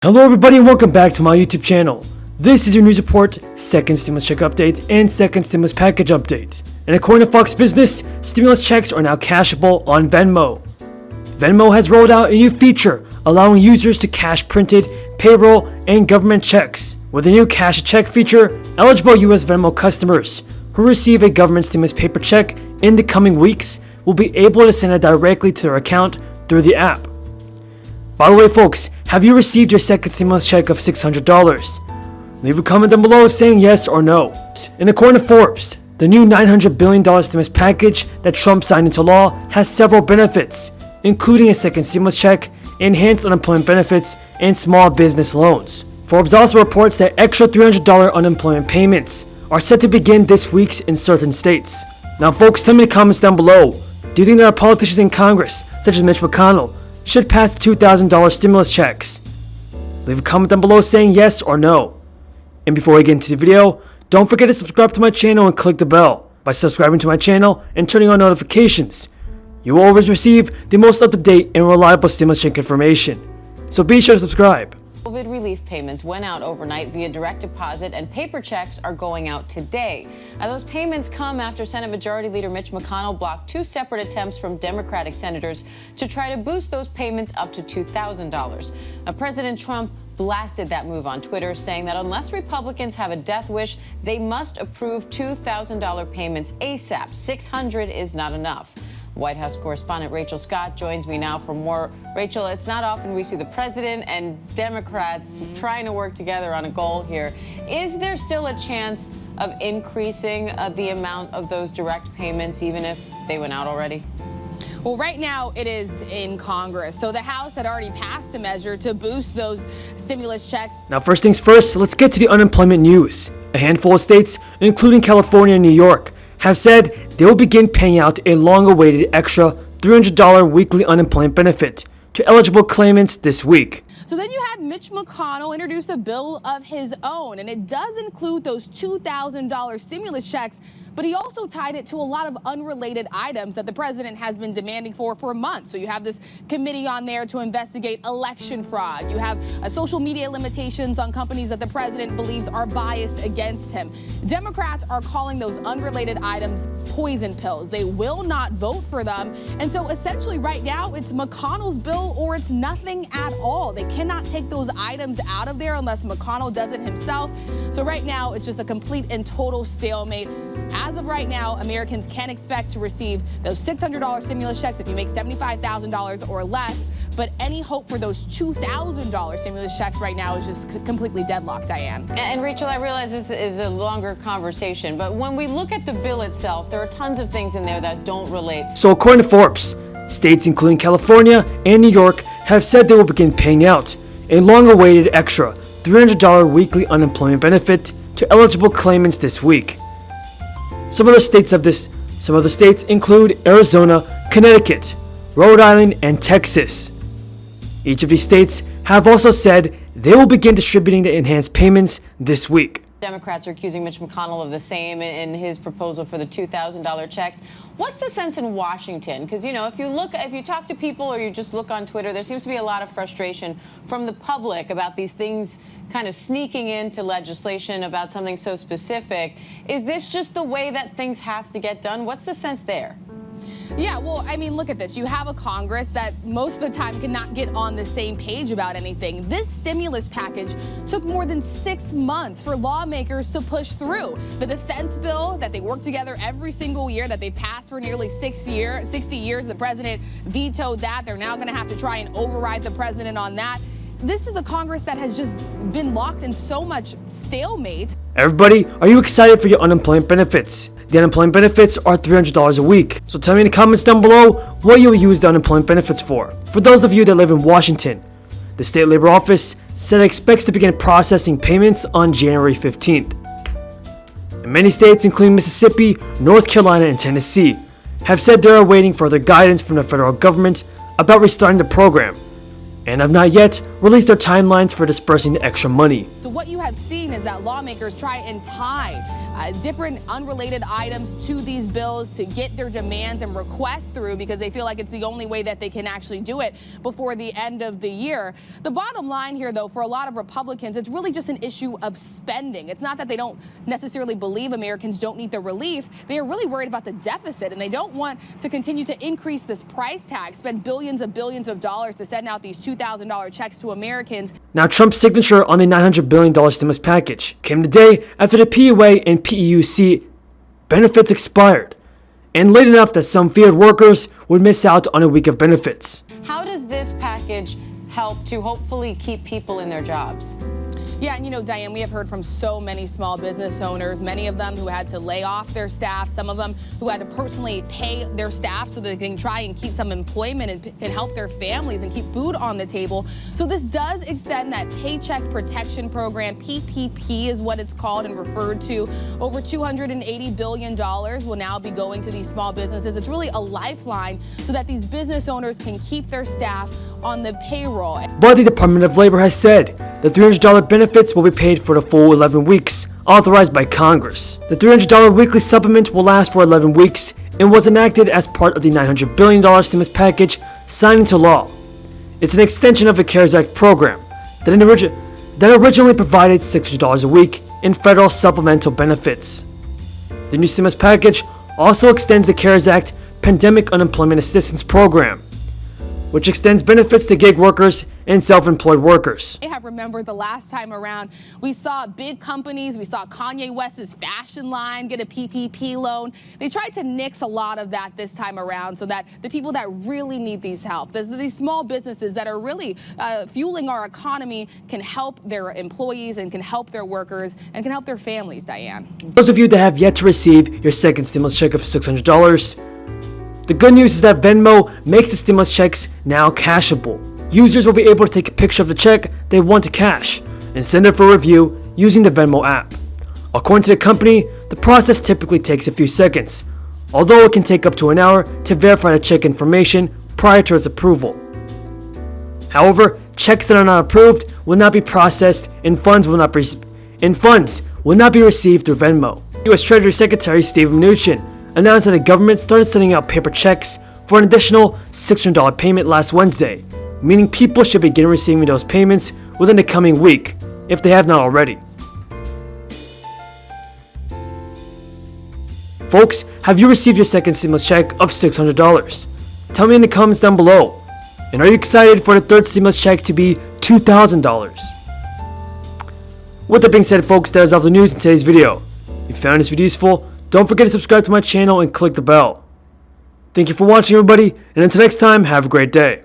Hello everybody and welcome back to my YouTube channel. This is your news report, second stimulus check update, and second stimulus package update. And according to Fox Business, stimulus checks are now cashable on Venmo. Venmo has rolled out a new feature allowing users to cash printed, payroll, and government checks. With the new cash a check feature, eligible US Venmo customers who receive a government stimulus paper check in the coming weeks will be able to send it directly to their account through the app. By the way folks, have you received your second stimulus check of $600? Leave a comment down below saying yes or no. And according to Forbes, the new $900 billion stimulus package that Trump signed into law has several benefits, including a second stimulus check, enhanced unemployment benefits, and small business loans. Forbes also reports that extra $300 unemployment payments are set to begin this week in certain states. Now folks, tell me in the comments down below, do you think there are politicians in Congress, such as Mitch McConnell, should pass the $2,000 stimulus checks? Leave a comment down below saying yes or no. And before we get into the video, don't forget to subscribe to my channel and click the bell. By subscribing to my channel and turning on notifications, you will always receive the most up-to-date and reliable stimulus check information. So be sure to subscribe. COVID relief payments went out overnight via direct deposit, and paper checks are going out today. Now, those payments come after Senate Majority Leader Mitch McConnell blocked two separate attempts from Democratic senators to try to boost those payments up to $2,000. Now, President Trump blasted that move on Twitter, saying that unless Republicans have a death wish, they must approve $2,000 payments ASAP. $600 is not enough. White House correspondent Rachel Scott joins me now for more. Rachel, it's not often we see the president and Democrats trying to work together on a goal here. Is there still a chance of increasing the amount of those direct payments, even if they went out already? Well, right now it is in Congress. So the House had already passed a measure to boost those stimulus checks. Now first things first, let's get to the unemployment news. A handful of states, including California and New York, have said they will begin paying out a long-awaited extra $300 weekly unemployment benefit to eligible claimants this week. So then you had Mitch McConnell introduce a bill of his own, and it does include those $2,000 stimulus checks, but he also tied it to a lot of unrelated items that the president has been demanding for months. So you have this committee on there to investigate election fraud. You have social media limitations on companies that the president believes are biased against him. Democrats are calling those unrelated items poison pills. They will not vote for them. And so essentially right now it's McConnell's bill or it's nothing at all. They cannot take those items out of there unless McConnell does it himself. So right now it's just a complete and total stalemate. As of right now, Americans can expect to receive those $600 stimulus checks if you make $75,000 or less, but any hope for those $2,000 stimulus checks right now is just completely deadlocked, Diane. And Rachel, I realize this is a longer conversation, but when we look at the bill itself, there are tons of things in there that don't relate. So according to Forbes, states including California and New York have said they will begin paying out a long-awaited extra $300 weekly unemployment benefit to eligible claimants this week. Some other states include Arizona, Connecticut, Rhode Island, and Texas. Each of these states have also said they will begin distributing the enhanced payments this week. Democrats are accusing Mitch McConnell of the same in his proposal for the $2,000 checks. What's the sense in Washington? Because, you know, if you talk to people or you just look on Twitter, there seems to be a lot of frustration from the public about these things kind of sneaking into legislation about something so specific. Is this just the way that things have to get done? What's the sense there? Yeah, well, I mean, look at this. You have a Congress that most of the time cannot get on the same page about anything. This stimulus package took more than 6 months for lawmakers to push through. The defense bill that they work together every single year, that they passed for nearly 60 years, the president vetoed that. They're now going to have to try and override the president on that. This is a Congress that has just been locked in so much stalemate. Everybody, are you excited for your unemployment benefits? The unemployment benefits are $300 a week. So tell me in the comments down below what you will use the unemployment benefits for. For those of you that live in Washington, the State Labor Office said it expects to begin processing payments on January 15th. And many states, including Mississippi, North Carolina, and Tennessee, have said they are waiting further guidance from the federal government about restarting the program, and have not yet released their timelines for dispersing the extra money. So what you have seen is that lawmakers try and tie different unrelated items to these bills to get their demands and requests through because they feel like it's the only way that they can actually do it before the end of the year. The bottom line here, though, for a lot of Republicans, it's really just an issue of spending. It's not that they don't necessarily believe Americans don't need the relief. They are really worried about the deficit, and they don't want to continue to increase this price tag, spend billions of dollars to send out these $2,000 checks to Americans. Now, Trump's signature on the $900 billion stimulus package came the day after the PUA and PPUC benefits expired, and late enough that some feared workers would miss out on a week of benefits. How does this package help to hopefully keep people in their jobs? Yeah, and you know, Diane, we have heard from so many small business owners, many of them who had to lay off their staff, some of them who had to personally pay their staff so they can try and keep some employment and help their families and keep food on the table. So this does extend that Paycheck Protection Program. PPP is what it's called and referred to. Over $280 billion will now be going to these small businesses. It's really a lifeline so that these business owners can keep their staff on the payroll. But the Department of Labor has said the $300 benefits will be paid for the full 11 weeks, authorized by Congress. The $300 weekly supplement will last for 11 weeks and was enacted as part of the $900 billion stimulus package signed into law. It's an extension of the CARES Act program that originally provided $600 a week in federal supplemental benefits. The new stimulus package also extends the CARES Act Pandemic Unemployment Assistance Program, which extends benefits to gig workers and self-employed workers. I have remembered the last time around, we saw big companies, we saw Kanye West's fashion line get a PPP loan. They tried to nix a lot of that this time around so that the people that really need these help, these small businesses that are really fueling our economy, can help their employees and can help their workers and can help their families, Diane. Those of you that have yet to receive your second stimulus check of $600, the good news is that Venmo makes the stimulus checks now cashable. Users will be able to take a picture of the check they want to cash and send it for review using the Venmo app. According to the company, the process typically takes a few seconds, although it can take up to an hour to verify the check information prior to its approval. However, checks that are not approved will not be processed and funds will not be received through Venmo. U.S. Treasury Secretary Steve Mnuchin announced that the government started sending out paper checks for an additional $600 payment last Wednesday, meaning people should begin receiving those payments within the coming week, if they have not already. Folks, have you received your second stimulus check of $600? Tell me in the comments down below. And are you excited for the third stimulus check to be $2,000? With that being said, folks, that is all the news in today's video. If you found this video useful, don't forget to subscribe to my channel and click the bell. Thank you for watching, everybody, and until next time, have a great day.